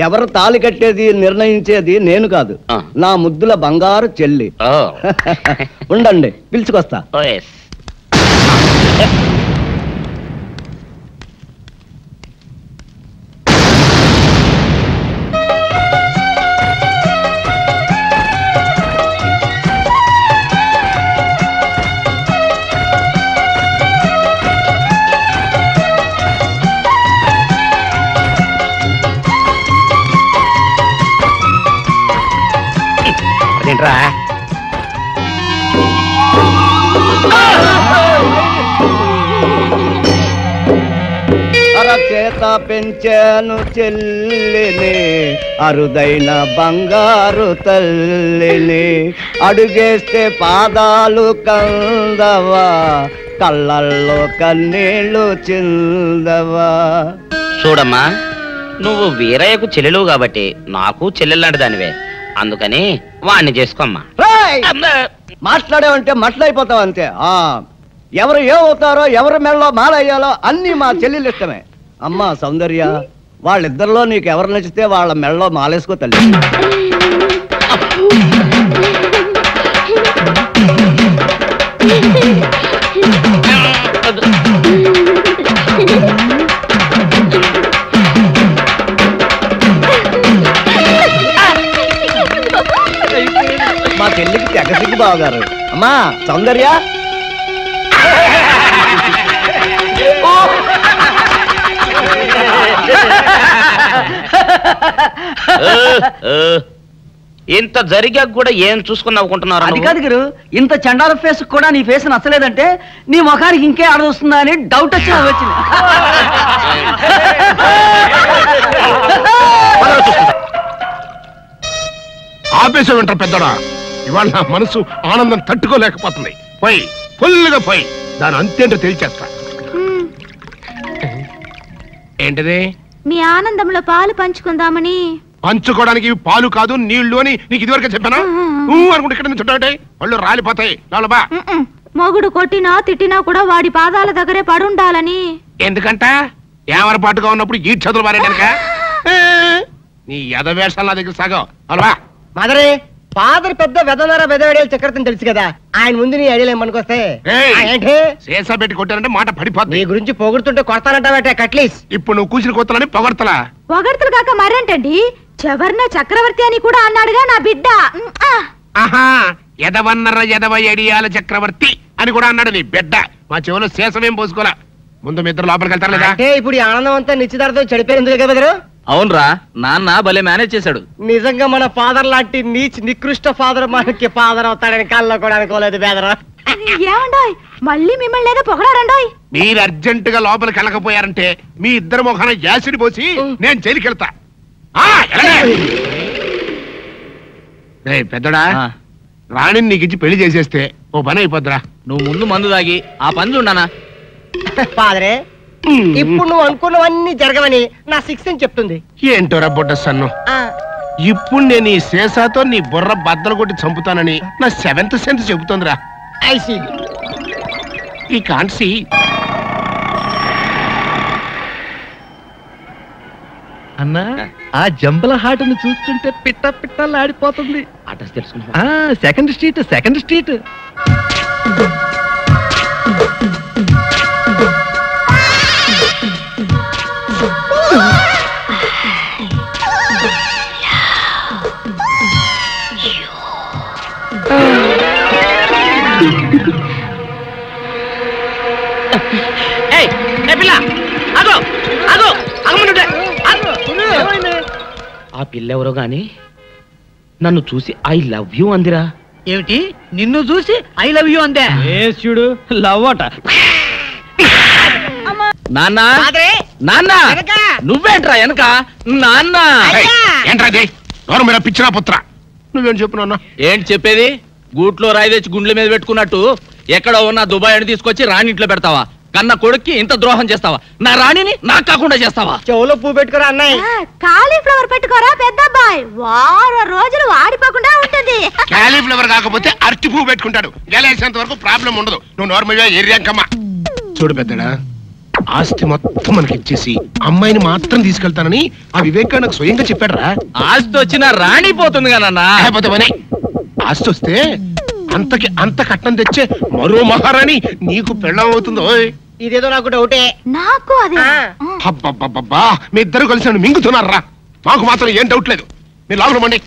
B: ఎవరు తాళి కట్టేది నిర్ణయించేది నేను కాదు, నా ముద్దుల బంగారు చెల్లి. ఉండండి, పిలుచుకొస్తా.
L: ఏంట్రా
B: అరచేత పెంచాను చెల్లిని, అరుదైన బంగారు తల్లిని, అడుగేస్తే పాదాలు కందవా, కళ్ళల్లో కన్నీళ్లు చిందవా.
L: చూడమ్మా, నువ్వు వీరయ్యకు చెల్లెలు కాబట్టి నాకు చెల్లెల్లాంటి దానివే, అందుకని వాణ్ణి చేసుకోమ్మా.
B: మాట్లాడేవంటే మట్లయిపోతావు అంతే. ఎవరు ఏమవుతారో, ఎవరు మెళ్ళలో మాలయ్యాలో అన్ని మా చెల్లెలు ఇష్టమే. అమ్మా సౌందర్య, వాళ్ళిద్దరిలో నీకు ఎవరు నచ్చితే వాళ్ళ మెళ్ళలో మాలేసుకో తల్లి. మా చెల్లికి తెగసిగ్గు బావగారు. అమ్మా సౌందర్య,
L: ఇంత జరిగాక కూడా ఏం చూసుకుని నవ్వుకుంటున్నారు?
B: అది కాదు గురు, ఇంత చండాల ఫేస్ కూడా నీ ఫేస్ నచ్చలేదంటే నీ ముఖానికి ఇంకే ఆడదొస్తుందా అని డౌట్ వచ్చి వచ్చింది.
E: ఆపేసే వింటారు పెద్దడా, ఇవాళ నా మనసు ఆనందం తట్టుకోలేకపోతుంది. పోయి ఫుల్గా పోయి దాని అంతేంటో తేల్చేస్తా. ఏంటిది?
C: మీ ఆనందంలో పాలు పంచుకుందామని.
E: పంచుకోవడానికి పాలు కాదు నీళ్లు అని నీకు ఇదివరకే చెప్పానా? అనుకుంటే ఇక్కడ నుంచి చుట్టాటే వాళ్ళు రాలిపోతాయి. లోపల
C: మొగుడు కొట్టినా తిట్టినా కూడా వాడి పాదాల దగ్గరే పడుండాలని.
E: ఎందుకంట ఏమరపాటుగా ఉన్నప్పుడు ఈ చదువులు మారేడానిక? నీ ఎదవేషాలు నా దగ్గర సాగవు. అలవా
B: మదరే, ఫాదర్ పెద్ద వెదనర వెదవేడేలు చక్రవర్తిని తెలుసు కదా, ఆయన ముందు నీ ఐడియాలు ఏమనుకొస్తాయి? ఏంటి
E: సేసా పెట్టి కొట్టారంటే మాట పడిపోతుంది.
B: నీ గురించి పొగుడుతుంటే కొడతానంటావట కట్లీస్.
E: ఇప్పుడు నువ్వు కూసిన కొత్తలని పొగడతలా?
C: పొగడతలు కాక మరేంటండి, చెవర్న చక్రవర్తి అని కూడా అన్నాడుగా నా బిడ్డ.
E: ఆహా, ఎదవన్నర ఎదవ ఎడియాల చక్రవర్తి అని కూడా అన్నాడు నీ బిడ్డ. మా చెవులో శేషమేం పోసుకోలే. ముందు మీ ఇద్దరు లోపలికి వెళ్తారు లేదా?
B: అంటే ఇప్పుడు ఈ ఆనందం అంతా నిశ్చితార్థం చెడిపోయింది కదా.
J: అవునరా, నాన్న భలే మేనేజ్ చేశాడు.
B: నిజంగా మన ఫాదర్ లాంటి నికృష్ట ఫాదర్ మనకి ఫాదర్ అవుతాడని కళ్ళలో కూడా అనుకోలేదు బేదరా.
C: ఏమండోయ్, మళ్ళీ మిమ్మల్ని ఏదో పొగడారండోయ్.
E: మీరు అర్జెంట్ గా లోపలికి వెళ్ళకపోయారంటే మీ ఇద్దరు ముఖాన యాసిడ్ పోసి నేను జైలుకి వెళ్తా. పెద్దడా, రాణిని నీకు ఇచ్చి పెళ్లి చేసేస్తే ఓ పని అయిపోద్దిరా.
J: నువ్వు ముందు మందు తాగి ఆ పని చూడనా.
B: ఫాదరే, ఇప్పుడు నువ్వు అనుకున్నవన్నీ జరగవని నా సిక్స్ అని చెప్తుంది.
E: ఏంటోరా బుడ్డ సన్ను, ఇప్పుడు నేను ఈ శేషాతో నీ బుర్ర బద్దలు కొట్టి చంపుతానని నా సెవెంత్ సెన్స్ చెబుతుందిరా.
B: ఐ సీ,
E: ఈ కాంట్ సీ.
M: అన్నా, ఆ జంబల హాటును చూస్తుంటే పిట్ట పిట్టలాడిపోతుంది.
L: అడ్రస్ తెలుసుకున్నా?
M: Second street, second street.
L: ఆ పిల్లెవరో గాని నన్ను చూసి ఐ లవ్ యూ అందిరా.
B: ఏమిటి, నిన్ను చూసి ఐ లవ్ యూ అందే?
J: చూడు, లవ్ అట. నాన్న, నాన్న, నువ్వేంట్రా వెనక? నాన్న
E: ఏంట్రా పిచ్చిరా పుత్ర, నువ్వేం చెప్పు నాన్న?
J: ఏంటి చెప్పేది? గూట్లో రాయి తెచ్చి గుండ్ల మీద పెట్టుకున్నట్టు ఎక్కడో ఉన్న దుబాయ్ అని తీసుకొచ్చి రాణి ఇంట్లో పెడతావా? కన్న కొడుక్కి ఇంత ద్రోహం చేస్తావా? నా రాణిని నాకు కాకుండా చేస్తావా?
N: చెవులో పువ్వు పెట్టుకోరా అన్నయ్య.
C: కాలీఫ్లవర్ పెట్టుకోరా పెద్దబ్బాయి, వారం రోజులు వాడిపోకుండా ఉంటుంది.
O: కాలీఫ్లవర్ కాకపోతే అరటి పువ్వు పెట్టుకుంటాడు. గెలేసేంత వరకు ప్రాబ్లం ఉండదు. నువ్వు నార్మల్గా ఎర్రంకమ్మ. చూడు పెద్దడా, ఆస్తి మొత్తం మనకి ఇచ్చేసి అమ్మాయిని మాత్రం తీసుకెళ్తానని ఆ వివేక్ నాకు స్వయంగా చెప్పాడురా.
J: ఆస్తి వచ్చిన రాణి పోతుంది కదా.
O: ఆస్తి వస్తే అంతకి అంత కట్నం తెచ్చే మరో మహారాణి నీకు పెళ్ళం అవుతుందో.
N: ఇదేదో నాకు డౌటే.
C: నాకు అదే.
O: అబ్బబ్బబ్బబ్బా, మీ ఇద్దరు కలిసి నన్ను మింగుతున్నారా? మాకు మాత్రం ఏం డౌట్ లేదు. మీరు లోపల మండి.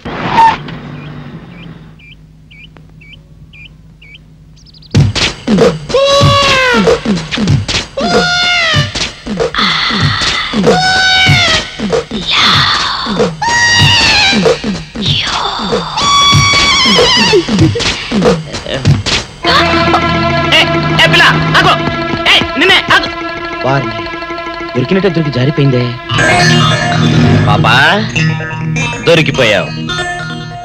L: దొరికినట్టే దొరికి జారిపోయిందే. పాపా దొరికిపోయావు.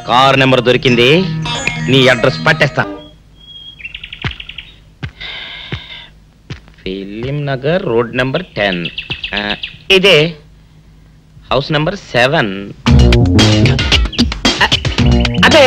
L: కారు నెంబర్ దొరికింది, నీ అడ్రస్ పట్టేస్తా. Film Nagar road number 10. ఇదే హౌస్ నెంబర్ 7. అదే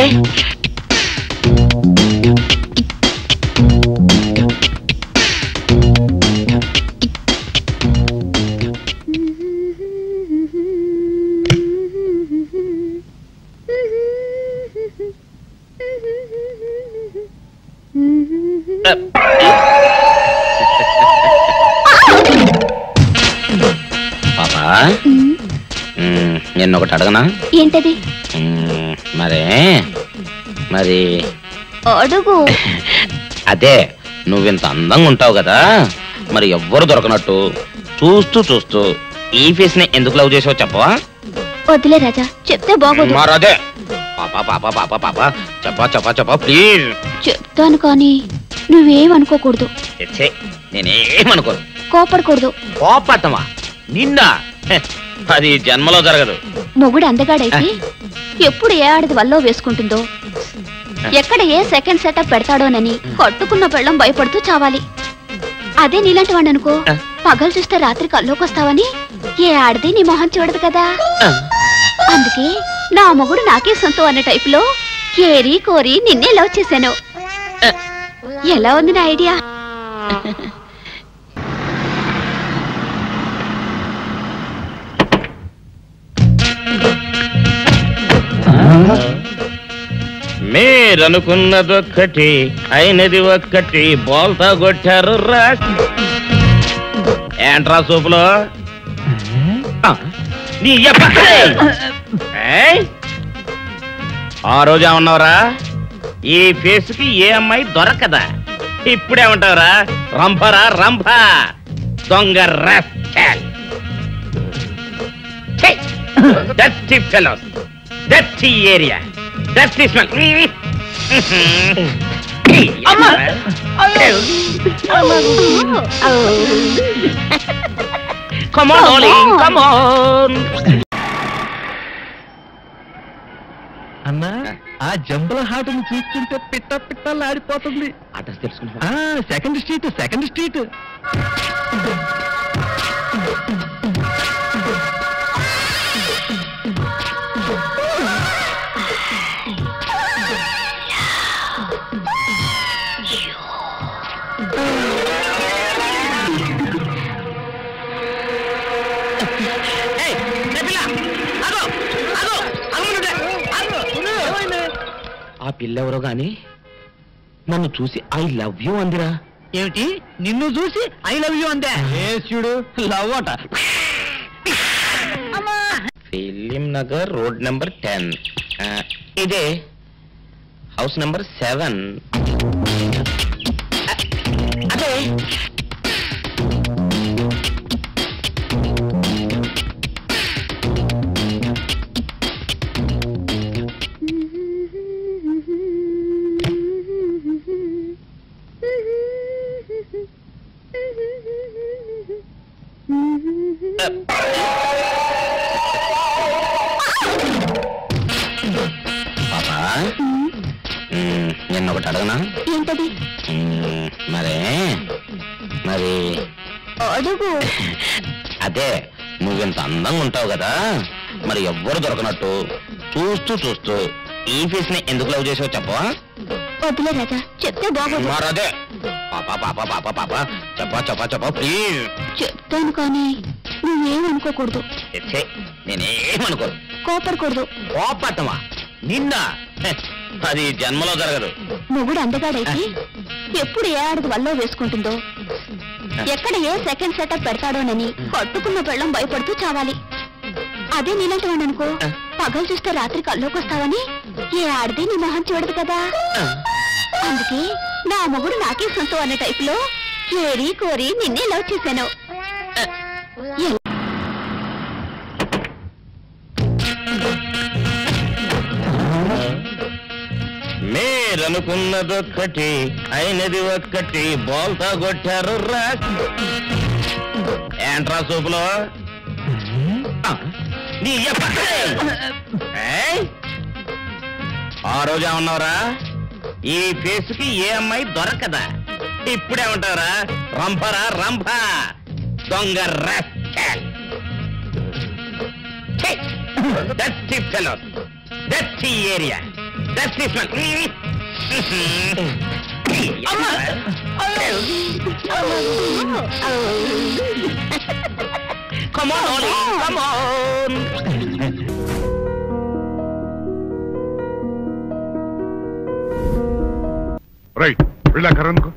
L: పాపా, నేను ఒకటి అడగనా?
C: ఏంటది?
L: మరి
C: అడుగు.
L: అదే, నువ్వింత అందంగా ఉంటావు కదా, మరి ఎవ్వరు దొరకనట్టు చూస్తూ ఈ ఫేస్ ని ఎందుకు లవ్ చేసావు చెప్పవా?
C: వదిలే రాజా, చెప్తే బాగోదు.
L: మరదే పాపా పాపా పాపా పాపా చెప్పా ప్లీజ్.
C: చెప్తాను కానీ నువ్వేమనుకోకూడదు.
L: నేనేమనుకోను.
C: కోపడకూడదు.
L: కోపడతావా? నిన్న అది జన్మలో జరగదు.
C: మొగుడు అందగాడైతే ఎప్పుడు ఏ ఆడది వల్లో వేసుకుంటుందో, ఎక్కడ ఏ సెకండ్ సెటప్ పెడతాడోనని కట్టుకున్న పెళ్ళం భయపడుతూ చావాలి. అదే నీలాంటి వాడు అనుకో, పగలు చూస్తే రాత్రి కల్లోకి వస్తావని ఏ ఆడది నీ మొహం చూడదు కదా. అందుకే నా మొగుడు నాకే సొంతం అన్న టైపులో ఏరి కోరి నిన్నే లవ్ చేశాను. ఎలా ఉంది నా ఐడియా?
L: మీరనుకున్నదొక్కటి అయినది ఒక్కటి, బోల్తా కొట్టారు రా. ఏంట్రా సూపులో నీ ఆ రోజు ఏమన్నావురా? ఈ ఫేస్ కి ఏ అమ్మాయి దొరకదా? ఇప్పుడేమంటావురా? రంభరా రంభ, దొంగ rascal. Dirty fellows, dirty area, dirty smell. Come on, darling, come on.
M: అన్నా, ఆ జంబల హాటును చూస్తుంటే పిట్టలాడిపోతుంది.
L: అడ్రస్ తెలుసుకున్నా?
M: Second street.
L: ఆ పిల్లెవరో గాని నన్ను చూసి ఐ లవ్ యూ అందిరా.
N: ఏమిటి? నిన్ను చూసి ఐ లవ్ యూ అందే?
M: చూడు, లవ్ అట.
L: Film Nagar road number 10. ఇదే హౌస్ నెంబర్ 7. అదే పాపా, నిన్న ఒకటి అడగనా?
C: ఏంటది?
L: మరి
C: అడుగు.
L: అదే నువ్వింత అందంగా ఉంటావు కదా, మరి ఎవ్వరు దొరకనట్టు చూస్తూ చూస్తూ ఈ ఫేస్ ని ఎందుకు లవ్ చేసావు చెప్పవా?
C: వద్దులే రాజా, చెప్తే బాగోదు.
L: మరదే పాపా పాపా పాపా పాపా చెప్పా ప్లీజ్.
C: చెప్తాను కానీ నువ్వేమనుకోకూడదు.
L: నేనేమనుకోను.
C: కోపడకూడదు.
L: కోపట్టమా? నిన్న అది జన్మలో జరగదు.
C: మొగుడు అందగాడైతే ఎప్పుడు ఏ ఆడది వల్ల వేసుకుంటుందో, ఎక్కడ ఏ సెకండ్ సెటప్ పెడతాడోనని కట్టుకున్న పెళ్ళం భయపడుతూ చావాలి. అదే నీలాంటి వాడు అనుకో, పగలు చూస్తే రాత్రి కల్లోకి వస్తావని ఏ ఆడది నీ మొహం చూడదు కదా. అందుకే నా మొగుడు నాకే సొంతం అనే టైప్ లో ఏరి కోరి నిన్నే లవ్ చేశాను.
L: మీరనుకున్నదొక్కటి అయినది ఒక్కటి బోల్తా కొట్టారు రా. ఏంట్రా సూపులో ఆ రోజు ఏమన్నావురా? ఈ ఫేసుకి ఏ అమ్మాయి దొరకదా. ఇప్పుడేమంటావురా? రంభరా రంభ దొంగ rascal. Dirty fellow, dirty area, dirty smell. Come on, Ollie, come on.
E: Right వెళ్ళా కరణ్కు.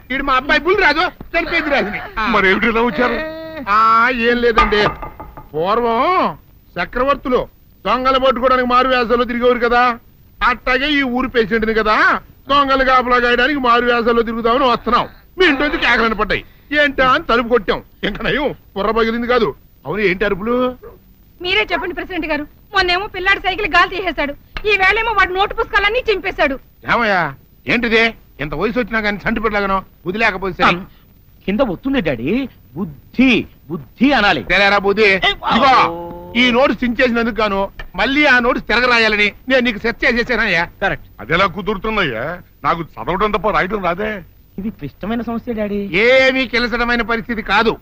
O: వీడు మా అబ్బాయి బుల్ రాజు చనిపోయింది రాజుని.
E: మరి ఏమిటిలా వచ్చారు?
O: ఏం లేదండి, పూర్వం చక్రవర్తులు దొంగలు పట్టుకోవడానికి మారు వేసాల్లో తిరిగేవారు కదా, అట్టాగే ఈ ఊరు పేషెంట్ని కదా దొంగలు కాపలా గాయడానికి మారు వేసాల్లో తిరుగుదామని వస్తున్నాం. మీ ఇంటి కేకలని పడ్డాయి. ఏంటా అని తలుపు కొట్టాం. ఇంకా నయం బుర్ర పగిలింది కాదు. అవును ఏంటి అరుపులు?
K: మీరే చెప్పండి ప్రెసిడెంట్ గారు. మొన్నేమో పిల్లాడి సైకిల్ గాలి తీసేశాడు, ఈ వేళేమో వాడి నోటు పుస్తకాలన్నీ చింపేశాడు.
O: ఏమయ్యా ఏంటిదే? ఎంత వయసు వచ్చినా కానీ చంటి పెట్టలాగనో బుద్ధి లేకపోతే
M: కింద వస్తుంది డాడీ. బుద్ధి బుద్ధి అనాలి.
O: తెలేరా బుద్ధి. ఇదిగో ఈ నోటు చించేసినందుకు గాను మళ్ళీ ఆ నోటు తిరగరాయాలని నేను నీకు సెట్ చేసేసానయ్యా.
M: కరెక్ట్.
E: అదెలా కుదురుతున్నాయ్యా? నాకు చదవడం తప్ప రాయడం రాదే.
M: ఇది క్లిష్టమైన సమస్య డాడీ.
O: ఏమీ కిలసడమైన పరిస్థితి కాదు.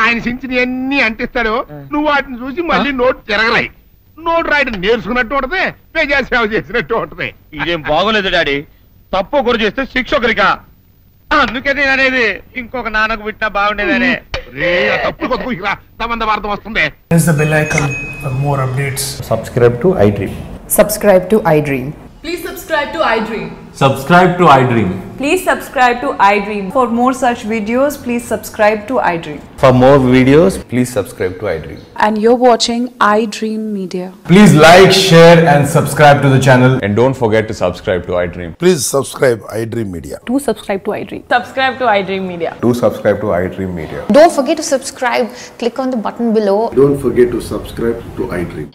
O: ఆయన చించిన ఎన్ని అంటిస్తాడో నువ్వు వాటిని చూసి మళ్ళీ నోటు తిరగరాయి. నోటు రాయడం నేర్చుకున్నట్టు ఉంటది, ప్రజాసేవ చేసినట్టు ఉంటది.
G: ఇదేం బాగోలేదు డాడీ. తప్పు ఒకరు చేస్తే శిక్ష ఒకరికా. అందుకే నేను అనేది ఇంకొక నాన్నకు పుట్టినా బాగుండేదనే.
O: తప్పుడు కొత్త సంబంధ వార్తం వస్తుంది.
P: Press the bell icon for more updates.
Q: Subscribe to iDream.
R: Subscribe to iDream.
S: Please subscribe to iDream.
Q: Subscribe to iDream.
R: Please subscribe to iDream. For more such videos, please subscribe to iDream.
Q: For more videos, please subscribe to iDream.
R: And you're watching iDream Media.
Q: Please like, share and subscribe to the channel. And don't forget to subscribe to iDream.
T: Please subscribe iDream Media.
R: Do subscribe to iDream. Subscribe to iDream Media.
Q: Do subscribe to iDream Media.
R: Don't forget to subscribe. Click on the button below.
T: Don't forget to subscribe to iDream.